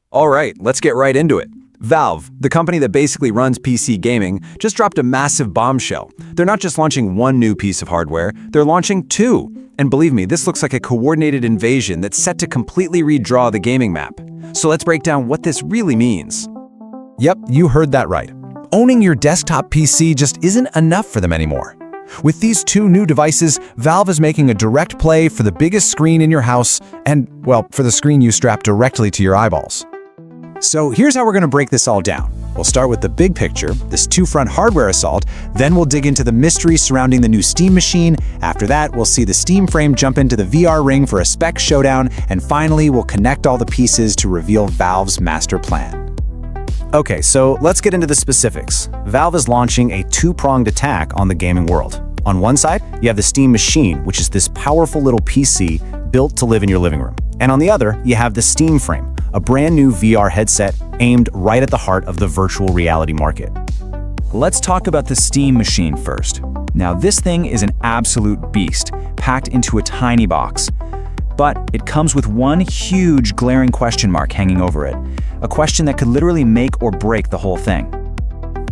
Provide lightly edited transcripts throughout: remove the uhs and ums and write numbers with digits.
All right, let's get right into it. Valve, the company that basically runs PC gaming, just dropped a massive bombshell. They're not just launching one new piece of hardware, they're launching two. And believe me, this looks like a coordinated invasion that's set to completely redraw the gaming map. So let's break down what this really means. Yep, you heard that right. Owning your desktop PC just isn't enough for them anymore. With these two new devices, Valve is making a direct play for the biggest screen in your house and, well, for the screen you strap directly to your eyeballs. So here's how we're going to break this all down. We'll start with the big picture, this two-front hardware assault, then we'll dig into the mystery surrounding the new Steam machine. After that, we'll see the Steam frame jump into the VR ring for a spec showdown, and finally, we'll connect all the pieces to reveal Valve's master plan. Okay, so let's get into the specifics. Valve is launching a two-pronged attack on the gaming world. On one side, you have the Steam machine, which is this powerful little PC built to live in your living room. And on the other, you have the Steam frame, a brand new VR headset aimed right at the heart of the virtual reality market. Let's talk about the Steam machine first. Now, this thing is an absolute beast, packed into a tiny box. But it comes with one huge glaring question mark hanging over it, a question that could literally make or break the whole thing.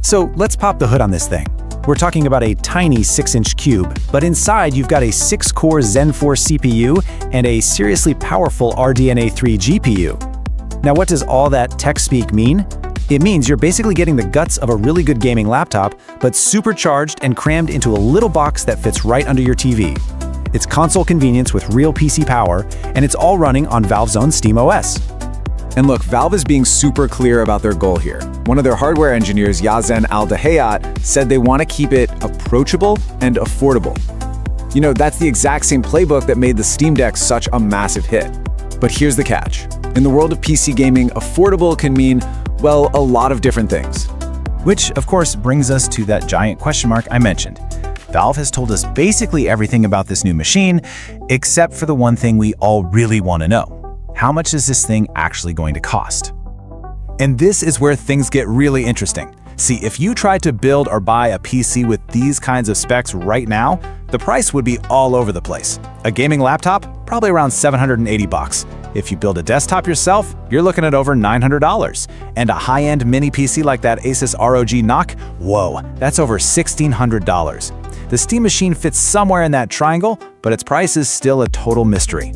So let's pop the hood on this thing. We're talking about a tiny 6-inch cube, but inside you've got a 6-core Zen 4 CPU and a seriously powerful RDNA 3 GPU. Now, what does all that tech speak mean? It means you're basically getting the guts of a really good gaming laptop, but supercharged and crammed into a little box that fits right under your TV. It's console convenience with real PC power, and it's all running on Valve's own SteamOS. And look, Valve is being super clear about their goal here. One of their hardware engineers, Yazen Al-Dahayat, said they want to keep it approachable and affordable. You know, that's the exact same playbook that made the Steam Deck such a massive hit. But here's the catch. In the world of PC gaming, affordable can mean, well, a lot of different things. Which, of course, brings us to that giant question mark I mentioned. Valve has told us basically everything about this new machine, except for the one thing we all really want to know. How much is this thing actually going to cost? And this is where things get really interesting. See, if you tried to build or buy a PC with these kinds of specs right now, the price would be all over the place. A gaming laptop, probably around $780. If you build a desktop yourself, you're looking at over $900. And a high-end mini PC like that Asus ROG NOC, whoa, that's over $1,600. The Steam machine fits somewhere in that triangle, but its price is still a total mystery.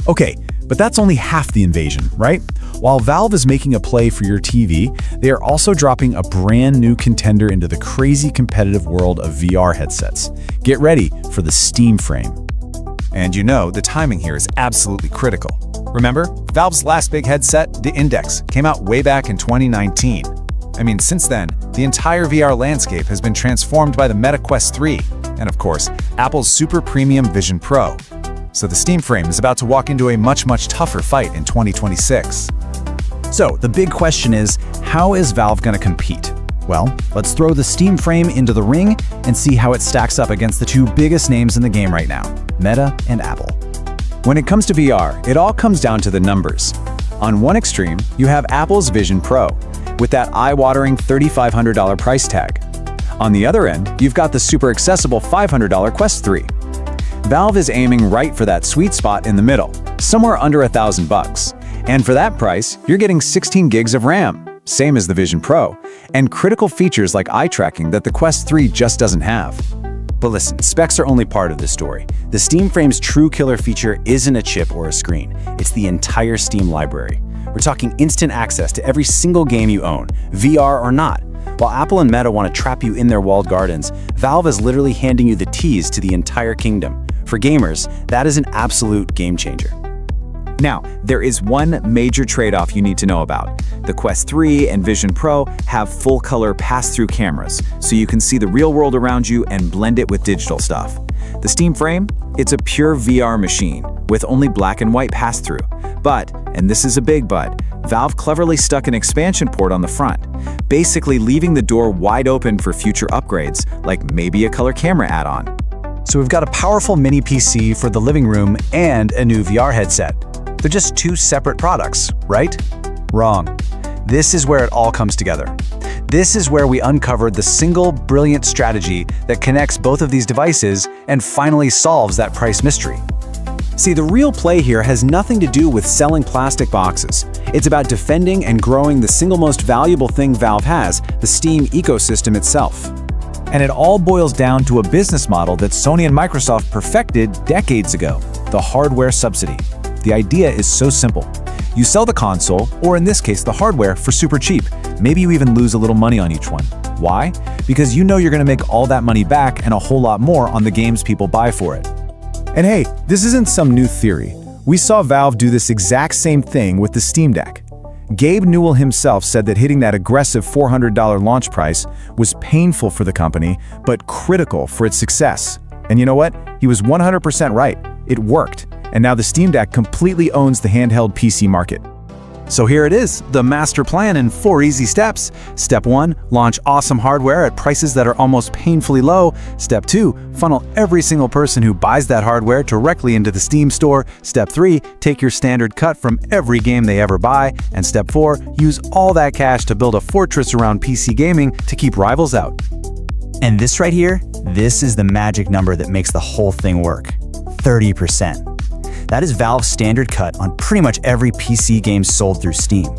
Okay, but that's only half the invasion, right? While Valve is making a play for your TV, they are also dropping a brand new contender into the crazy competitive world of VR headsets. Get ready for the Steam frame. And you know, the timing here is absolutely critical. Remember, Valve's last big headset, the Index, came out way back in 2019. I mean, since then, the entire VR landscape has been transformed by the Meta Quest 3, and of course, Apple's super premium Vision Pro. So the Steam frame is about to walk into a much tougher fight in 2026. So the big question is, how is Valve going to compete? Well, let's throw the Steam frame into the ring and see how it stacks up against the two biggest names in the game right now, Meta and Apple. When it comes to VR, it all comes down to the numbers. On one extreme, you have Apple's Vision Pro, with that eye-watering $3,500 price tag. On the other end, you've got the super accessible $500 Quest 3. Valve is aiming right for that sweet spot in the middle, somewhere under $1,000. And for that price, you're getting 16 gigs of RAM, same as the Vision Pro, and critical features like eye tracking that the Quest 3 just doesn't have. But listen, specs are only part of the story. The Steam frame's true killer feature isn't a chip or a screen. It's the entire Steam library. We're talking instant access to every single game you own, VR or not. While Apple and Meta want to trap you in their walled gardens, Valve is literally handing you the keys to the entire kingdom. For gamers, that is an absolute game changer. Now, there is one major trade-off you need to know about. The Quest 3 and Vision Pro have full-color pass-through cameras, so you can see the real world around you and blend it with digital stuff. The Steam frame, it's a pure VR machine with only black and white pass-through. But, and this is a big but, Valve cleverly stuck an expansion port on the front, basically leaving the door wide open for future upgrades, like maybe a color camera add-on. So we've got a powerful mini PC for the living room and a new VR headset. They're just two separate products, right? Wrong. This is where it all comes together. This is where we uncovered the single brilliant strategy that connects both of these devices and finally solves that price mystery. See, the real play here has nothing to do with selling plastic boxes. It's about defending and growing the single most valuable thing Valve has, the Steam ecosystem itself. And it all boils down to a business model that Sony and Microsoft perfected decades ago, the hardware subsidy. The idea is so simple. You sell the console, or in this case, the hardware, for super cheap. Maybe you even lose a little money on each one. Why? Because you know you're going to make all that money back and a whole lot more on the games people buy for it. And hey, this isn't some new theory. We saw Valve do this exact same thing with the Steam Deck. Gabe Newell himself said that hitting that aggressive $400 launch price was painful for the company, but critical for its success. And you know what? He was 100% right. It worked. And now the Steam Deck completely owns the handheld PC market. So here it is, the master plan in 4 easy steps. Step 1, launch awesome hardware at prices that are almost painfully low. Step 2, funnel every single person who buys that hardware directly into the Steam store. Step 3, take your standard cut from every game they ever buy. And Step 4, use all that cash to build a fortress around PC gaming to keep rivals out. And this right here, this is the magic number that makes the whole thing work. 30%. That is Valve's standard cut on pretty much every PC game sold through Steam.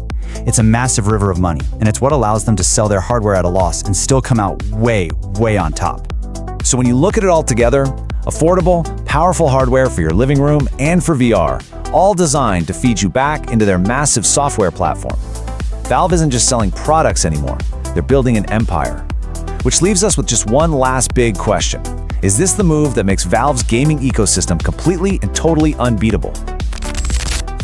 It's a massive river of money, and it's what allows them to sell their hardware at a loss and still come out way on top. So when you look at it all together, affordable, powerful hardware for your living room and for VR, all designed to feed you back into their massive software platform. Valve isn't just selling products anymore, they're building an empire. Which leaves us with just one last big question. Is this the move that makes Valve's gaming ecosystem completely and totally unbeatable?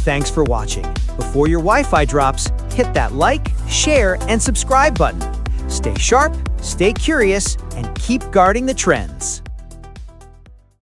Thanks for watching. Before your Wi-Fi drops, hit that like, share, and subscribe button. Stay sharp, stay curious, and keep guarding the trends.